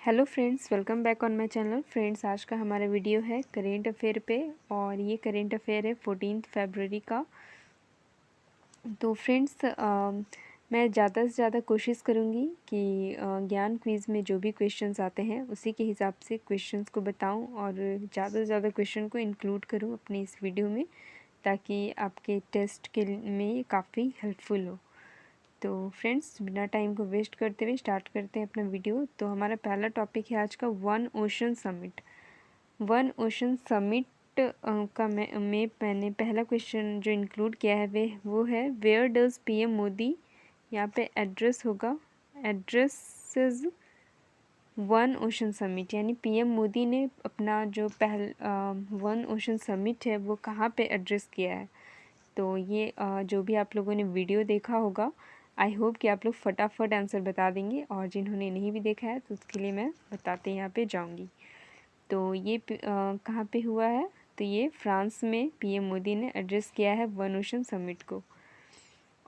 Hello friends, welcome back on my channel. Friends, आज का हमारा वीडियो है करेंट अफेयर पे और ये करेंट अफेयर है 14 फरवरी का। तो फ्रेंड्स, मैं ज़्यादा से ज़्यादा कोशिश करूँगी कि ज्ञान क्विज़ में जो भी क्वेश्चंस आते हैं उसी के हिसाब से क्वेश्चंस को बताऊं और ज़्यादा से ज़्यादा क्वेश्चन को इंक्लूड करूं अपनी इस वीडियो में, ताकि आपके टेस्ट के में ये काफ़ी हेल्पफुल हो। तो फ्रेंड्स, बिना टाइम को वेस्ट करते हुए स्टार्ट करते हैं अपना वीडियो। तो हमारा पहला टॉपिक है आज का one ocean summit. One ocean summit का मैंने पहला क्वेश्चन जो इंक्लूड किया है वो है वेयर डज पीएम मोदी, यहाँ पे एड्रेस होगा, एड्रेसेस वन ओशन समिट, यानी पीएम मोदी ने अपना जो वन ओशन समिट है वो कहाँ पे एड्रेस किया है। तो ये जो भी आप लोगों ने वीडियो देखा होगा, आई होप कि आप लोग फटाफट आंसर बता देंगे, और जिन्होंने नहीं भी देखा है तो उसके लिए मैं बताते यहाँ पे जाऊँगी। तो ये कहाँ पे हुआ है, तो ये फ्रांस में पीएम मोदी ने एड्रेस किया है वन ओशन समिट को,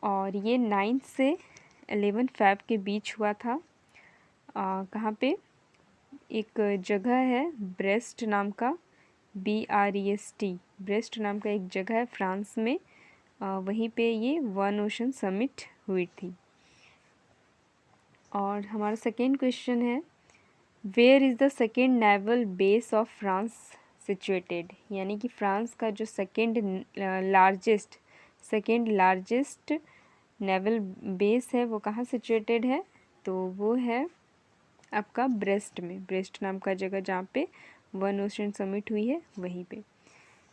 और ये 9 से 11 फैब के बीच हुआ था। कहाँ पे, एक जगह है ब्रेस्ट नाम का, BREST, ब्रेस्ट नाम का एक जगह है फ्रांस में, वहीं पे ये वन ओशन समिट हुई थी। और हमारा सेकेंड क्वेश्चन है where is the second naval base of France situated, यानी कि फ्रांस का जो सेकेंड लार्जेस्ट नेवल बेस है वो कहाँ सिचुएटेड है, तो वो है आपका ब्रेस्ट में, ब्रेस्ट नाम का जगह जहाँ पे वन ओशन समिट हुई है वहीं पे।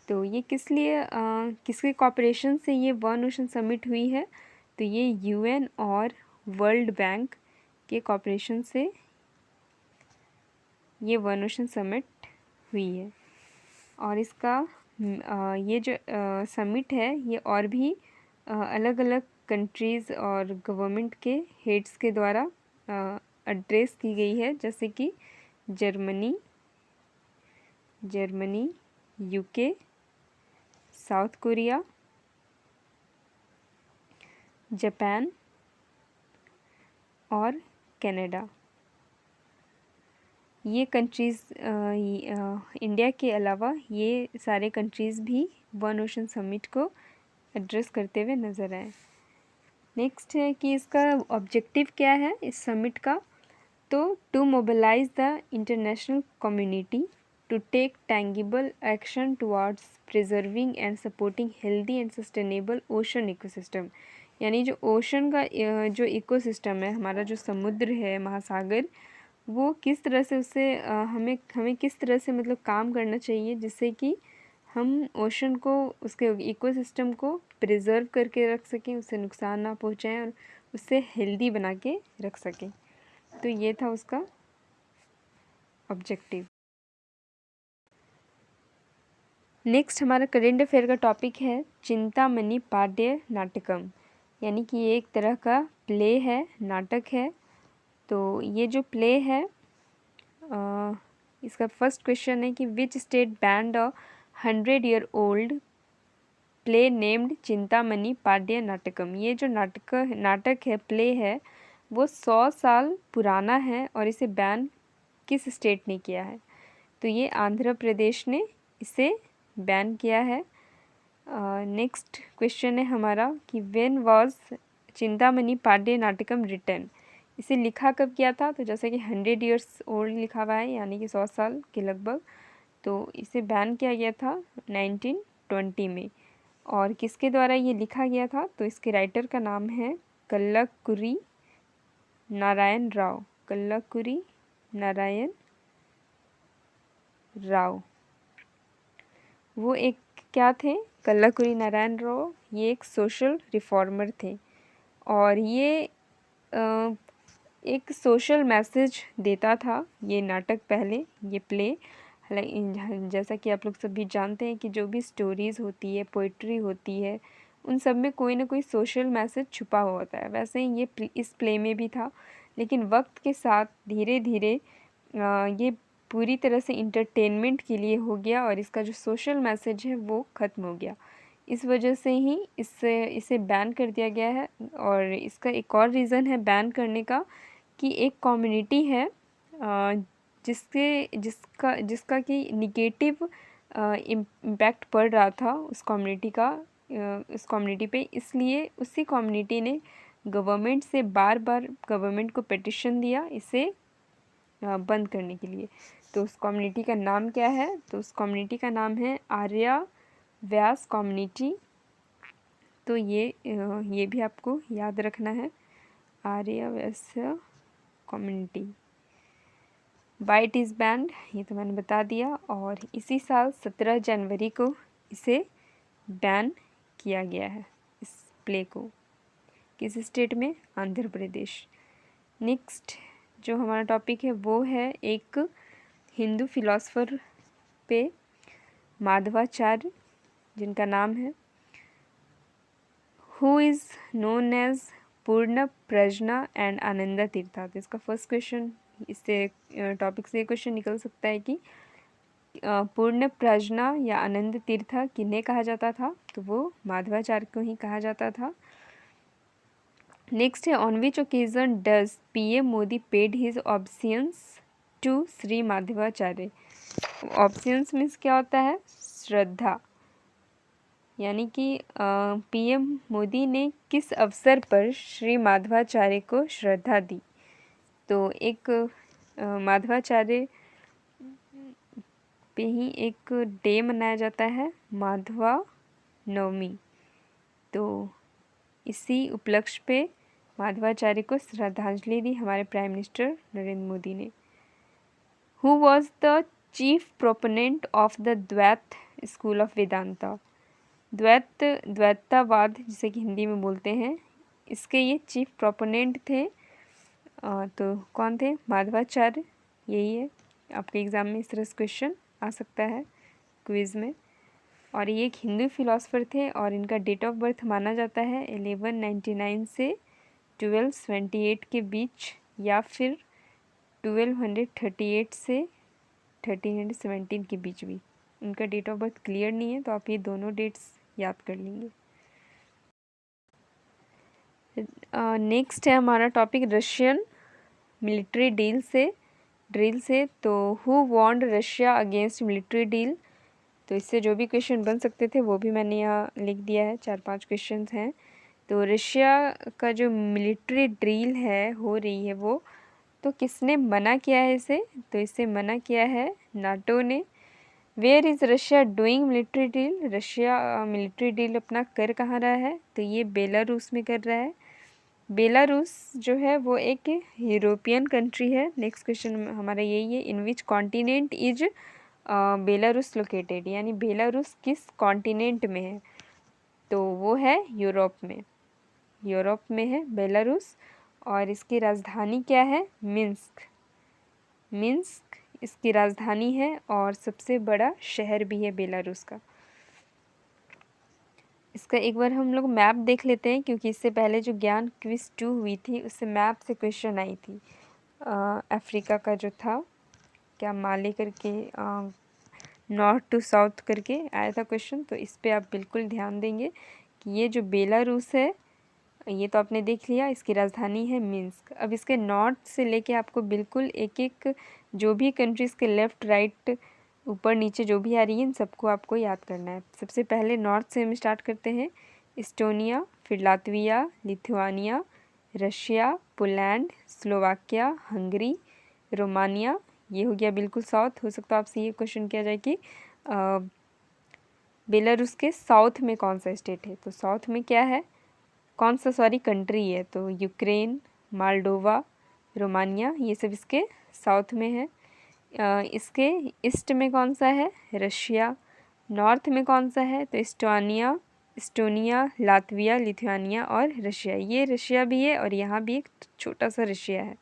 तो ये किसके कॉपरेशन से ये वन ओशन समिट हुई है, तो ये UN और वर्ल्ड बैंक के कॉपरेशन से ये वन ओशन समिट हुई है। और इसका ये जो समिट है ये और भी अलग अलग कंट्रीज़ और गवर्नमेंट के हेड्स के द्वारा एड्रेस की गई है, जैसे कि Germany, UK, south Korea, Japan और कनाडा। ये कंट्रीज़ इंडिया के अलावा ये सारे कंट्रीज़ भी वन ओशन समिट को एड्रेस करते हुए नज़र आए। नेक्स्ट है कि इसका ऑब्जेक्टिव क्या है इस समिट का, तो to mobilise the international community to take tangible action towards preserving and supporting healthy and sustainable ocean ecosystem, यानी जो ओशन का जो इकोसिस्टम है, हमारा जो समुद्र है, महासागर, वो किस तरह से उससे हमें किस तरह से मतलब काम करना चाहिए, जिससे कि हम ओशन को, उसके इकोसिस्टम को प्रिजर्व करके रख सकें, उससे नुकसान ना पहुंचाएं और उससे हेल्दी बना के रख सकें। तो ये था उसका ऑब्जेक्टिव। नेक्स्ट हमारा करेंट अफेयर का टॉपिक है चिंतामणि पाड्य नाटकम, यानी कि ये एक तरह का प्ले है, नाटक है। तो ये जो प्ले है, इसका फर्स्ट क्वेश्चन है कि which state banned a 100-year-old play named Chintamani Padya Natakam. ये जो नाटक है, प्ले है, वो 100 साल पुराना है और इसे बैन किस स्टेट ने किया है, तो ये आंध्र प्रदेश ने इसे बैन किया है। नेक्स्ट क्वेश्चन है हमारा कि when was Chintamani Padya नाटकम written, इसे लिखा कब किया था, तो जैसे कि 100 years ओल्ड लिखा हुआ है, यानी कि 100 साल के लगभग, तो इसे बैन किया गया था 1920 में। और किसके द्वारा ये लिखा गया था, तो इसके राइटर का नाम है कल्लाकुरी नारायण राव, कल्लाकुरी नारायण राव। वो एक क्या थे, कल्लाकुरी नारायण राव, ये एक सोशल रिफॉर्मर थे, और ये एक सोशल मैसेज देता था ये नाटक पहले, ये प्ले। जैसा कि आप लोग सभी जानते हैं कि जो भी स्टोरीज़ होती है, पोइट्री होती है, उन सब में कोई ना कोई सोशल मैसेज छुपा हुआ होता है। वैसे ही ये इस प्ले में भी था, लेकिन वक्त के साथ धीरे धीरे ये पूरी तरह से इंटरटेनमेंट के लिए हो गया और इसका जो सोशल मैसेज है वो ख़त्म हो गया। इस वजह से ही इसे बैन कर दिया गया है। और इसका एक और रीज़न है बैन करने का कि एक कम्युनिटी है जिसका कि निगेटिव इम्पैक्ट पड़ रहा था उस कम्युनिटी पे, इसलिए उसी कम्युनिटी ने गवर्नमेंट से बार बार गवर्नमेंट को पिटिशन दिया इसे बंद करने के लिए। तो उस कम्युनिटी का नाम क्या है? तो उस कम्युनिटी का नाम है आर्या व्यास कम्युनिटी। तो ये भी आपको याद रखना है, आर्या व्यास कम्युनिटी। वाइट इज़ बैंड, ये तो मैंने बता दिया। और इसी साल 17 जनवरी को इसे बैन किया गया है, इस प्ले को। किस स्टेट में? आंध्र प्रदेश। नेक्स्ट जो हमारा टॉपिक है वो है एक हिंदू फिलोसफर पे, माधवाचार्य, जिनका नाम है हु इज़ नोन एज पूर्ण प्रज्ञा एंड आनंद तीर्था। तो इसका फर्स्ट क्वेश्चन, इससे टॉपिक से क्वेश्चन निकल सकता है कि पूर्ण प्रज्ञा या आनंद तीर्था किन्हें कहा जाता था? तो वो माधवाचार्य को ही कहा जाता था। नेक्स्ट है on which occasion does PM Modi paid his obeisance to Shri Madhvacharya. Obeisance means क्या होता है? श्रद्धा, यानी कि पीएम मोदी ने किस अवसर पर श्री माधवाचार्य को श्रद्धा दी? तो एक माधवाचार्य पे ही एक डे मनाया जाता है, माधवा नवमी। तो इसी उपलक्ष्य पे माधवाचार्य को श्रद्धांजलि दी हमारे प्राइम मिनिस्टर नरेंद्र मोदी ने। Who was the chief proponent of the द्वैत स्कूल ऑफ वेदांता। द्वैतवाद जिसे कि हिंदी में बोलते हैं, इसके ये चीफ प्रोपोनेंट थे। तो कौन थे? माधवाचार्य। यही है, आपके एग्ज़ाम में इस तरह से क्वेश्चन आ सकता है क्विज़ में। और ये एक हिंदू फिलोसफर थे और इनका डेट ऑफ बर्थ माना जाता है 1199 से 1228 के बीच, या फिर 1238 से 1317 के बीच भी। इनका डेट ऑफ बर्थ क्लियर नहीं है, तो आप ये दोनों डेट्स याद कर लेंगे। नेक्स्ट है हमारा टॉपिक रशियन मिलिट्री ड्रिल से। तो who warned Russia against military deal. तो इससे जो भी क्वेश्चन बन सकते थे वो भी मैंने यहाँ लिख दिया है, 4-5 क्वेश्चंस हैं। तो रशिया का जो मिलिट्री ड्रिल है हो रही है वो, तो किसने मना किया है इसे? तो इसे मना किया है नाटो ने। Where is Russia doing military drill. Russia military drill अपना कर कहाँ रहा है? तो ये बेलारूस में कर रहा है। बेलारूस जो है वो एक यूरोपियन कंट्री है। नेक्स्ट क्वेश्चन हमारा यही है, in which continent is Belarus located, यानी बेलारूस किस कॉन्टिनेंट में है? तो वो है यूरोप में, यूरोप में है बेलारूस। और इसकी राजधानी क्या है? मिन्स्क इसकी राजधानी है और सबसे बड़ा शहर भी है बेलारूस का। इसका एक बार हम लोग मैप देख लेते हैं, क्योंकि इससे पहले जो ज्ञान क्विज 2 हुई थी उससे मैप से क्वेश्चन आई थी। अफ्रीका का जो था, क्या माले करके नॉर्थ टू साउथ करके आया था क्वेश्चन। तो इस पे आप बिल्कुल ध्यान देंगे कि ये जो बेलारूस है ये तो आपने देख लिया, इसकी राजधानी है मिन्स्क। अब इसके नॉर्थ से लेके आपको बिल्कुल एक एक जो भी कंट्रीज़ के लेफ़्ट राइट ऊपर नीचे जो भी आ रही है इन सबको आपको याद करना है। सबसे पहले नॉर्थ से हम स्टार्ट करते हैं, इस्टोनिया, फिर Latvia, Lithuania, Russia, Poland, Slovakia, Hungary, Romania. ये हो गया बिल्कुल साउथ। हो सकता है आपसे ये क्वेश्चन किया जाए कि बेलारूस के साउथ में कौन सा स्टेट है? तो साउथ में क्या है, कौन सा सॉरी कंट्री है? तो यूक्रेन, मोल्डोवा, रोमानिया, ये सब इसके साउथ में है। इसके ईस्ट में कौन सा है? रशिया। नॉर्थ में कौन सा है? तो इस्टोनिया, लातविया, लिथुआनिया और रशिया। ये रशिया भी है और यहाँ भी एक छोटा सा रशिया है।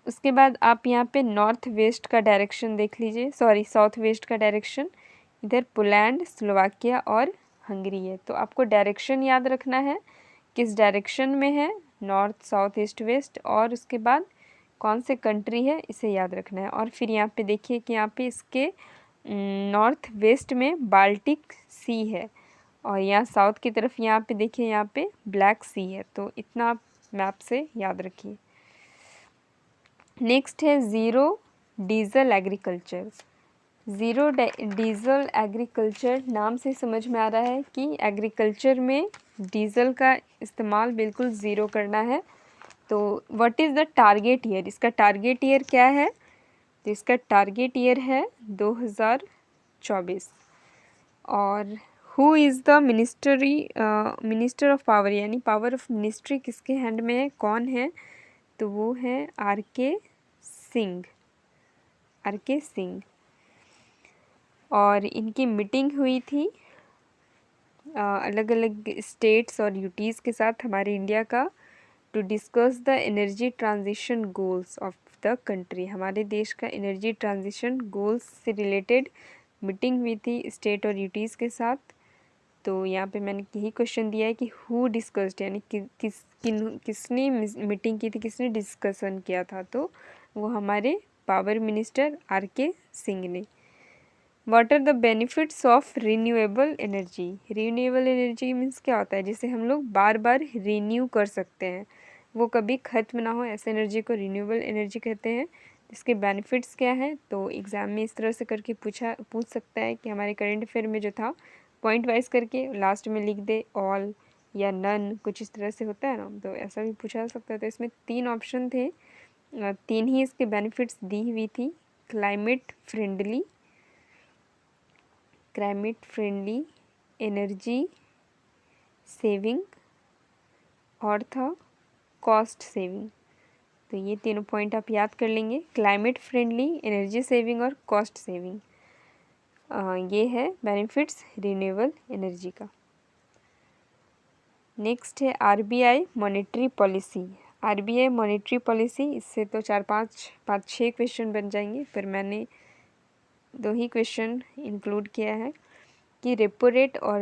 उसके बाद आप यहाँ पे नॉर्थ वेस्ट का डायरेक्शन देख लीजिए, सॉरी साउथ वेस्ट का डायरेक्शन। इधर पोलैंड, स्लोवाकिया और हंगरी है। तो आपको डायरेक्शन याद रखना है, किस डायरेक्शन में है, नॉर्थ, साउथ, ईस्ट, वेस्ट, और उसके बाद कौन से कंट्री है इसे याद रखना है। और फिर यहाँ पे देखिए कि यहाँ पे इसके नॉर्थ वेस्ट में बाल्टिक सी है और यहाँ साउथ की तरफ यहाँ पे देखिए यहाँ पे ब्लैक सी है। तो इतना आप मैप से याद रखिए। नेक्स्ट है zero diesel agriculture. Zero diesel agriculture नाम से समझ में आ रहा है कि एग्रीकल्चर में डीजल का इस्तेमाल बिल्कुल ज़ीरो करना है। तो what is the target year, इसका टारगेट ईयर क्या है? तो इसका टारगेट ईयर है 2024। और who is the minister of power, यानी पावर ऑफ मिनिस्ट्री किसके हैंड में है, कौन है? तो वो है आर.के. सिंह। आर.के. सिंह। और इनकी मीटिंग हुई थी अलग अलग स्टेट्स और यूटीज़ के साथ हमारे इंडिया का, to discuss the energy transition goals of the country. हमारे देश का एनर्जी ट्रांजिशन गोल्स से रिलेटेड मीटिंग हुई थी स्टेट और यूटीज़ के साथ। तो यहाँ पे मैंने यही क्वेश्चन दिया है कि हु डिस्कस्ड, यानी किसने मीटिंग की थी, किसने डिस्कशन किया था? तो वो हमारे पावर मिनिस्टर आर.के. सिंह ने। What are the benefits of renewable energy? Renewable energy means क्या होता है? जिसे हम लोग बार बार रिन्यू कर सकते हैं, वो कभी ख़त्म ना हो, ऐसे एनर्जी को रिन्यूएबल एनर्जी कहते हैं। इसके बेनिफिट्स क्या हैं? तो एग्ज़ाम में इस तरह से करके पूछ सकता है कि हमारे करंट अफेयर में जो था पॉइंट वाइज करके लास्ट में लिख दे, ऑल या नन, कुछ इस तरह से होता है ना, तो ऐसा भी पूछा जा सकता है। तो इसमें 3 ऑप्शन थे, 3 ही इसके बेनिफिट्स दी हुई थी। क्लाइमेट फ्रेंडली, एनर्जी सेविंग और था कॉस्ट सेविंग। तो ये तीनों पॉइंट आप याद कर लेंगे, क्लाइमेट फ्रेंडली, एनर्जी सेविंग और कॉस्ट सेविंग। ये है बेनिफिट्स रिन्यूएबल एनर्जी का। नेक्स्ट है RBI monetary policy. RBI monetary policy, इससे तो 5-6 क्वेश्चन बन जाएंगे, पर मैंने 2 ही क्वेश्चन इंक्लूड किया है कि रेपो रेट और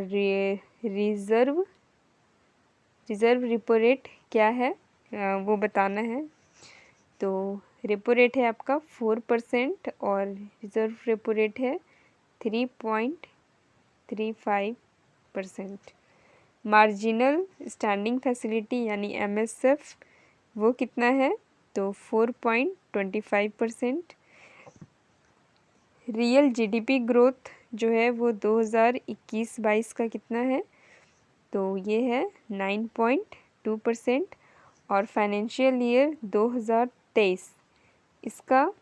रिज़र्व रेपो रेट क्या है, वो बताना है। तो रेपो रेट है आपका 4% और रिज़र्व रेपो रेट है 3.35%। मार्जिनल स्टैंडिंग फैसिलिटी यानी MSF वो कितना है? तो 4.25%। रियल जीडीपी ग्रोथ जो है वो 2021-22 का कितना है? तो ये है 9.2%। और फाइनेंशियल ईयर 2023 इसका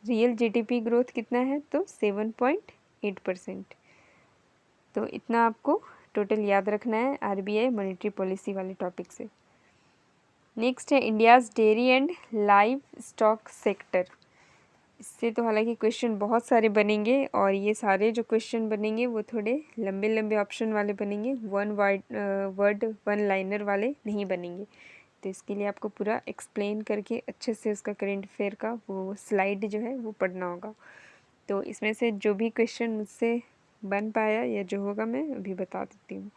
रियल जीडीपी ग्रोथ कितना है? तो 7.8%। तो इतना आपको टोटल याद रखना है आरबीआई मॉनेटरी पॉलिसी वाले टॉपिक से। नेक्स्ट है India's dairy and live stock sector. इससे तो हालांकि क्वेश्चन बहुत सारे बनेंगे, और ये सारे जो क्वेश्चन बनेंगे वो थोड़े लंबे लंबे ऑप्शन वाले बनेंगे, वर्ड वन लाइनर वाले नहीं बनेंगे। तो इसके लिए आपको पूरा एक्सप्लेन करके अच्छे से उसका करेंट अफेयर का वो स्लाइड जो है वो पढ़ना होगा। तो इसमें से जो भी क्वेश्चन मुझसे बन पाया या जो होगा मैं अभी बता देती हूँ।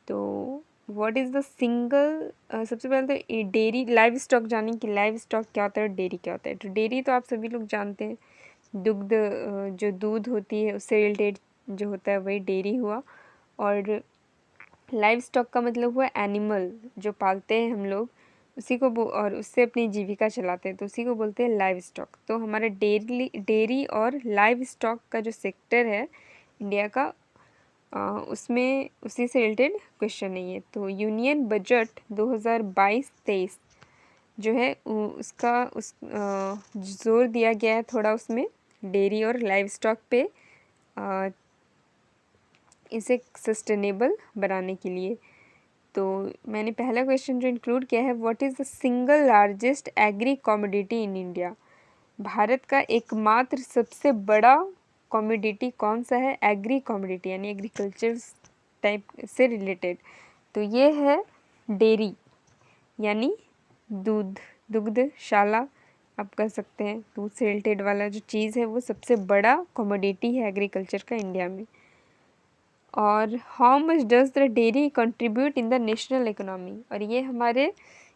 तो व्हाट इज़ द सिंगल, सबसे पहले तो डेयरी लाइव स्टॉक जानें कि लाइव स्टॉक क्या होता है और डेयरी क्या होता है। तो डेयरी तो आप सभी लोग जानते हैं, दुग्ध, जो दूध होती है उससे रिलेटेड जो होता है वही डेयरी हुआ। और लाइव स्टॉक का मतलब हुआ एनिमल जो पालते हैं हम लोग, उसी को और उससे अपनी जीविका चलाते हैं, तो उसी को बोलते हैं लाइव स्टॉक। तो हमारा डेयरी और लाइव स्टॉक का जो सेक्टर है इंडिया का, उसमें उसी से रिलेटेड क्वेश्चन है ये। तो यूनियन बजट 2022-23 जो है जोर दिया गया है थोड़ा उसमें डेयरी और लाइव स्टॉक पे, इसे सस्टेनेबल बनाने के लिए। तो मैंने पहला क्वेश्चन जो इंक्लूड किया है, what is the single largest agree commodity in India? Bharat का एकमात्र सबसे बड़ा कमोडिटी कौन सा है? एग्री कमोडिटी यानी एग्रीकल्चर टाइप से रिलेटेड। तो ये है डेयरी यानी दुग्धशाला आप कह सकते हैं, दूध से रिलेटेड वाला जो चीज़ है वो सबसे बड़ा कमोडिटी है एग्रीकल्चर का इंडिया में। और how much does the dairy contribute in the national economy? और ये हमारे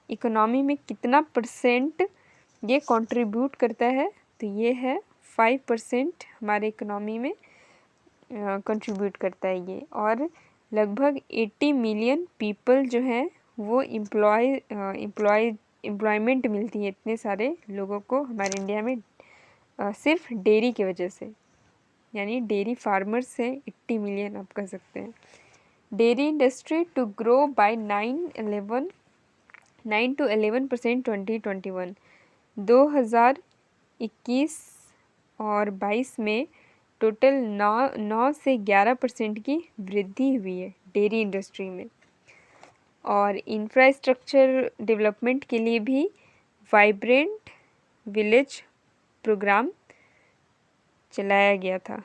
इकोनॉमी में कितना % ये कंट्रीब्यूट करता है? तो ये है 5% हमारे इकोनॉमी में कंट्रीब्यूट करता है ये। और लगभग 80 मिलियन पीपल जो हैं वो एम्प्लॉयमेंट मिलती है इतने सारे लोगों को हमारे इंडिया में सिर्फ डेयरी की वजह से, यानी डेयरी फार्मर्स से 80 मिलियन आप कह सकते हैं। Dairy industry to grow by 9 to 11% 2021। 2021 और 22 में टोटल 9 से 11% की वृद्धि हुई है डेयरी इंडस्ट्री में। और इंफ्रास्ट्रक्चर डेवलपमेंट के लिए भी वाइब्रेंट विलेज प्रोग्राम चलाया गया था।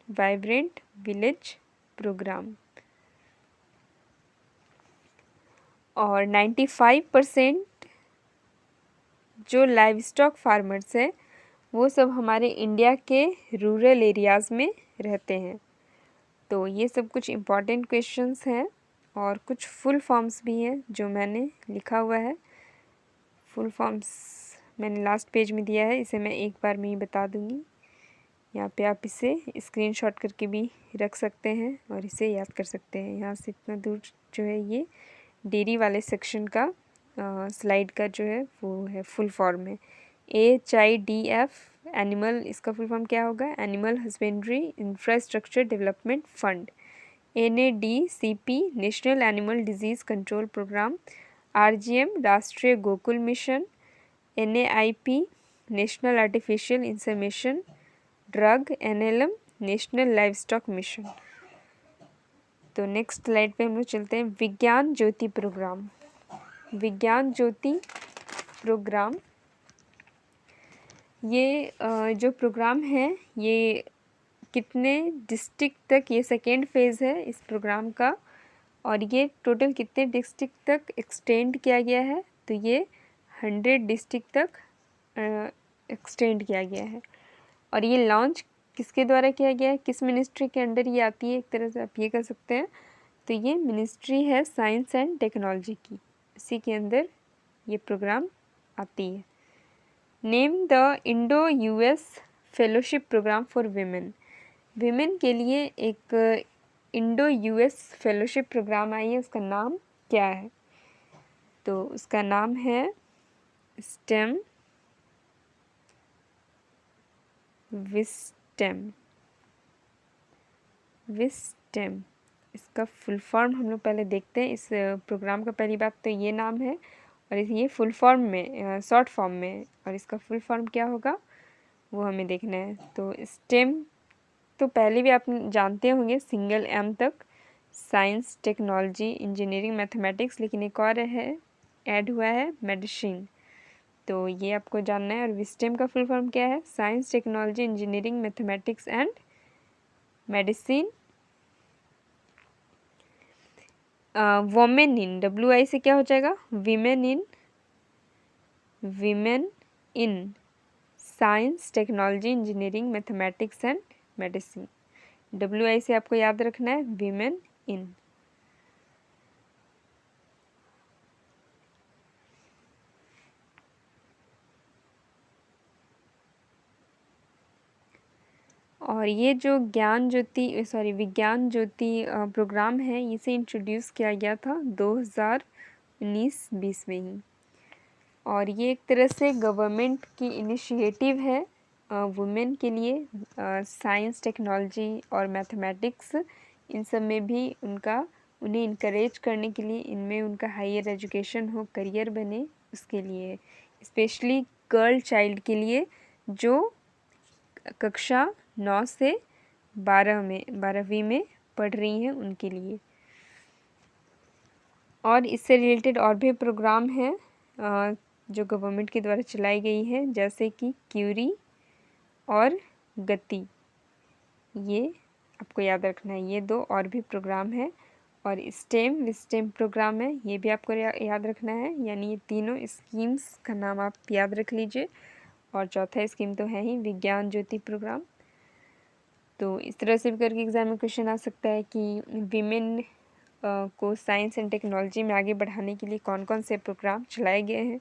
Vibrant village program. और 95% जो लाइव स्टॉक फार्मर्स हैं वो सब हमारे इंडिया के रूरल एरियाज़ में रहते हैं। तो ये सब कुछ इम्पॉर्टेंट क्वेश्चंस हैं और कुछ फुल फॉर्म्स भी हैं जो मैंने लिखा हुआ है। फुल फॉर्म्स मैंने लास्ट पेज में दिया है, इसे मैं एक बार में ही बता दूँगी। यहाँ पे आप इसे स्क्रीनशॉट करके भी रख सकते हैं और इसे याद कर सकते हैं। यहाँ से इतना दूर जो है ये डेयरी वाले सेक्शन का स्लाइड का जो है वो है फुल फॉर्म में। HIDF एनिमल, इसका फुल फॉर्म क्या होगा? Animal husbandry infrastructure development fund. NADCP national animal disease control program. RGM Rashtriya Gokul mission. NAIP national artificial insemination drug. NLM national livestock mission. तो नेक्स्ट स्लाइड पे हम लोग चलते हैं। विज्ञान ज्योति प्रोग्राम। विज्ञान ज्योति प्रोग्राम, ये जो प्रोग्राम है ये कितने डिस्ट्रिक्ट तक, ये सेकेंड फेज़ है इस प्रोग्राम का, और ये टोटल कितने डिस्ट्रिक्ट तक एक्सटेंड किया गया है? तो ये 100 डिस्ट्रिक्ट तक एक्सटेंड किया गया है। और ये लॉन्च किसके द्वारा किया गया है? किस मिनिस्ट्री के अंडर ये आती है, एक तरह से आप ये कह सकते हैं? तो ये मिनिस्ट्री है साइंस एंड टेक्नोलॉजी की, इसी के अंदर ये प्रोग्राम आती है। Name the Indo US fellowship program for women. Women के लिए एक इंडो US फेलोशिप प्रोग्राम आई है, उसका नाम क्या है? तो उसका नाम है स्टेम विस्टेम। विस्टेम इसका फुल फॉर्म हम लोग पहले देखते हैं। इस प्रोग्राम का पहली बात तो ये नाम है, और ये फुल फॉर्म में, शॉर्ट फॉर्म में, और इसका फुल फॉर्म क्या होगा वो हमें देखना है। तो स्टेम तो पहले भी आप जानते होंगे, सिंगल M तक, साइंस टेक्नोलॉजी इंजीनियरिंग मैथमेटिक्स, लेकिन एक और है ऐड हुआ है, मेडिसिन। तो ये आपको जानना है। और विस्टेम का फुल फॉर्म क्या है? Science technology engineering mathematics and medicine. Women in, WI से क्या हो जाएगा? Women in. Women in science technology engineering mathematics and medicine. WI से आपको याद रखना है वीमेन इन। और ये जो विज्ञान ज्योति प्रोग्राम है, इसे इंट्रोड्यूस किया गया था 2019-20 में ही। और ये एक तरह से गवर्नमेंट की इनिशिएटिव है वुमेन के लिए। साइंस टेक्नोलॉजी और मैथमेटिक्स इन सब में भी उन्हें इनकरेज करने के लिए, इनमें उनका हायर एजुकेशन हो, करियर बने, उसके लिए स्पेशली गर्ल चाइल्ड के लिए जो कक्षा 9 से 12वीं में पढ़ रही हैं उनके लिए। और इससे रिलेटेड और भी प्रोग्राम हैं जो गवर्नमेंट के द्वारा चलाई गई है, जैसे कि क्यूरी और गति। ये आपको याद रखना है, ये 2 और भी प्रोग्राम है। और विस्टेम प्रोग्राम है, ये भी आपको याद रखना है। यानी ये तीनों स्कीम्स का नाम आप याद रख लीजिए। और चौथा स्कीम तो है ही विज्ञान ज्योति प्रोग्राम। तो इस तरह से भी करके एग्ज़ाम में क्वेश्चन आ सकता है कि वीमेन को साइंस एंड टेक्नोलॉजी में आगे बढ़ाने के लिए कौन कौन से प्रोग्राम चलाए गए हैं।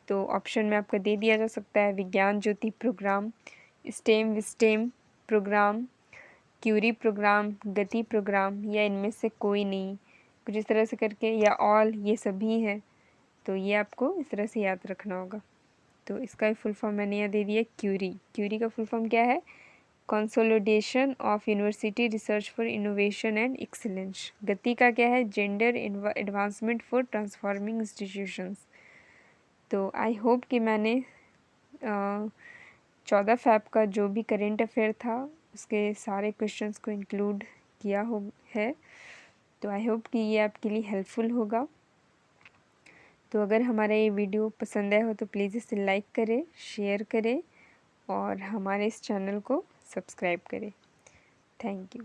तो ऑप्शन में आपको दे दिया जा सकता है विज्ञान ज्योति प्रोग्राम, विस्टेम प्रोग्राम, क्यूरी प्रोग्राम, गति प्रोग्राम, या इनमें से कोई नहीं, कुछ इस तरह से करके, या ऑल, ये सभी हैं। तो ये आपको इस तरह से याद रखना होगा। तो इसका फुल फॉर्म मैंने यहाँ दे दिया क्यूरी। क्यूरी का फुल फॉर्म क्या है? Consolidation of university research for innovation and excellence. गति का क्या है? Gender advancement for transforming institutions. तो आई होप कि मैंने 14 फ़ैब का जो भी करेंट अफेयर था उसके सारे क्वेश्चंस को इंक्लूड किया हो है। तो आई होप कि ये आपके लिए हेल्पफुल होगा। तो अगर हमारा ये वीडियो पसंद आया हो तो प्लीज़ इसे लाइक करें, शेयर करें और हमारे इस चैनल को सब्सक्राइब करें। Thank you.